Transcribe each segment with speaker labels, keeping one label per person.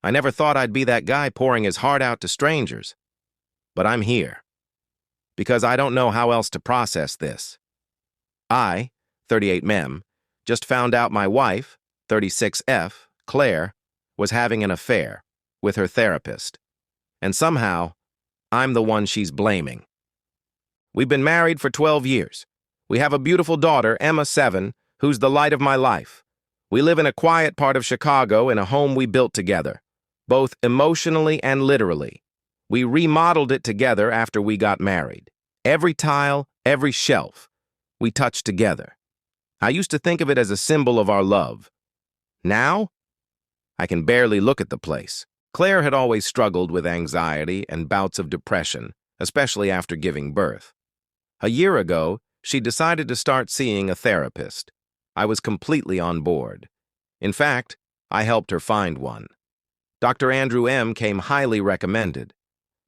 Speaker 1: I never thought I'd be that guy pouring his heart out to strangers. But I'm here. Because I don't know how else to process this. I, 38 Mem, just found out my wife, 36F, Claire, was having an affair with her therapist. And somehow, I'm the one she's blaming. We've been married for 12 years. We have a beautiful daughter, Emma, 7, who's the light of my life. We live in a quiet part of Chicago in a home we built together, both emotionally and literally. We remodeled it together after we got married. Every tile, every shelf, we touched together. I used to think of it as a symbol of our love. Now, I can barely look at the place. Claire had always struggled with anxiety and bouts of depression, especially after giving birth. A year ago, she decided to start seeing a therapist. I was completely on board. In fact, I helped her find one. Dr. Andrew M. came highly recommended.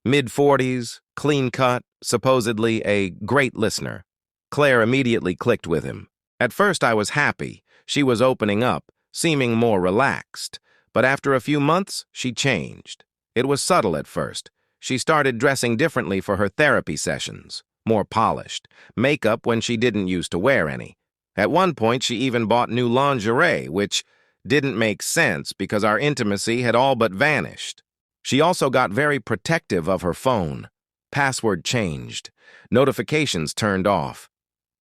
Speaker 1: Mid-40s, clean-cut, supposedly a great listener. Claire immediately clicked with him. At first I was happy. She was opening up, seeming more relaxed. But after a few months, she changed. It was subtle at first. She started dressing differently for her therapy sessions, more polished, makeup when she didn't used to wear any. At one point, she even bought new lingerie, which didn't make sense because our intimacy had all but vanished. She also got very protective of her phone. Password changed. Notifications turned off.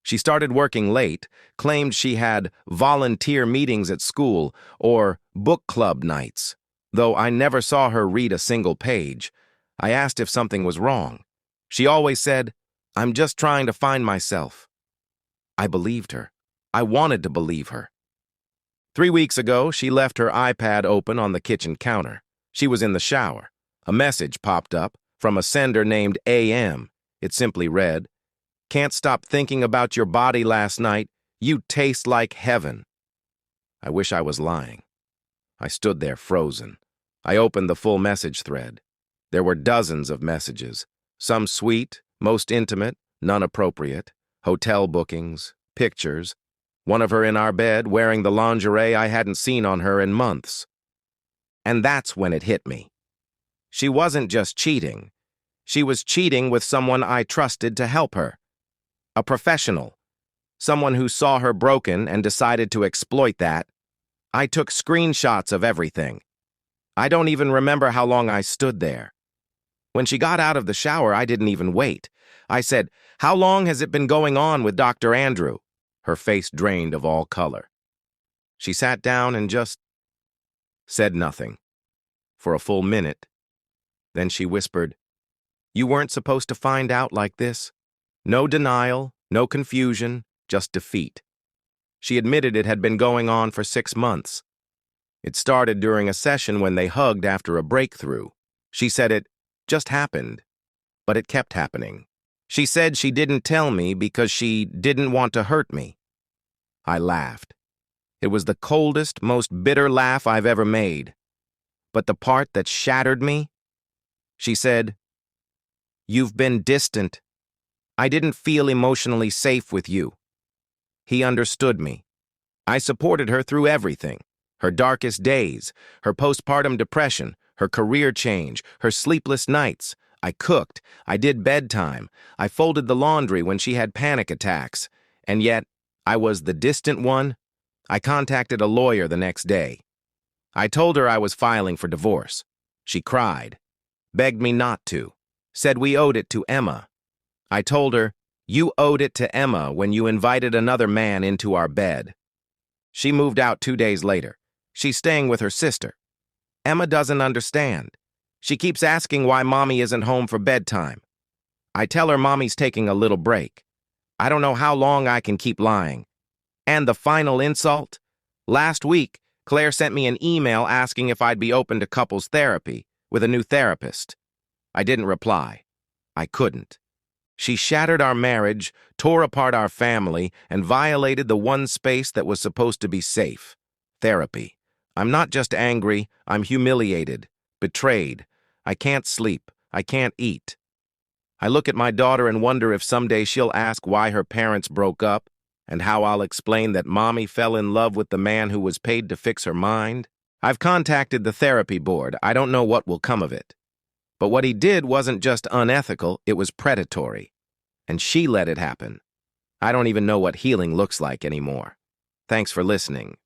Speaker 1: She started working late, claimed she had volunteer meetings at school or book club nights. Though I never saw her read a single page, I asked if something was wrong. She always said, "I'm just trying to find myself." I believed her. I wanted to believe her. 3 weeks ago, she left her iPad open on the kitchen counter. She was in the shower. A message popped up from a sender named AM. It simply read, "Can't stop thinking about your body last night. You taste like heaven." I wish I was lying. I stood there frozen. I opened the full message thread. There were dozens of messages, some sweet, most intimate, none appropriate, hotel bookings, pictures, one of her in our bed wearing the lingerie I hadn't seen on her in months. And that's when it hit me. She wasn't just cheating. She was cheating with someone I trusted to help her. A professional. Someone who saw her broken and decided to exploit that. I took screenshots of everything. I don't even remember how long I stood there. When she got out of the shower, I didn't even wait. I said, "How long has it been going on with Dr. Andrew?" Her face drained of all color. She sat down and just said nothing. For a full minute. Then she whispered, "You weren't supposed to find out like this." No denial, no confusion, just defeat. She admitted it had been going on for 6 months. It started during a session when they hugged after a breakthrough. She said it just happened, but it kept happening. She said she didn't tell me because she didn't want to hurt me. I laughed. It was the coldest, most bitter laugh I've ever made. But the part that shattered me? She said, "You've been distant. I didn't feel emotionally safe with you." He understood me. I supported her through everything. Her darkest days, her postpartum depression, her career change, her sleepless nights. I cooked. I did bedtime. I folded the laundry when she had panic attacks. And yet, I was the distant one. I contacted a lawyer the next day. I told her I was filing for divorce. She cried, begged me not to, said we owed it to Emma. I told her, "You owed it to Emma when you invited another man into our bed." She moved out 2 days later. She's staying with her sister. Emma doesn't understand. She keeps asking why Mommy isn't home for bedtime. I tell her Mommy's taking a little break. I don't know how long I can keep lying. And the final insult? Last week, Claire sent me an email asking if I'd be open to couples therapy with a new therapist. I didn't reply. I couldn't. She shattered our marriage, tore apart our family, and violated the one space that was supposed to be safe. Therapy. I'm not just angry, I'm humiliated, betrayed. I can't sleep. I can't eat. I look at my daughter and wonder if someday she'll ask why her parents broke up and how I'll explain that Mommy fell in love with the man who was paid to fix her mind. I've contacted the therapy board. I don't know what will come of it. But what he did wasn't just unethical, it was predatory. And she let it happen. I don't even know what healing looks like anymore. Thanks for listening.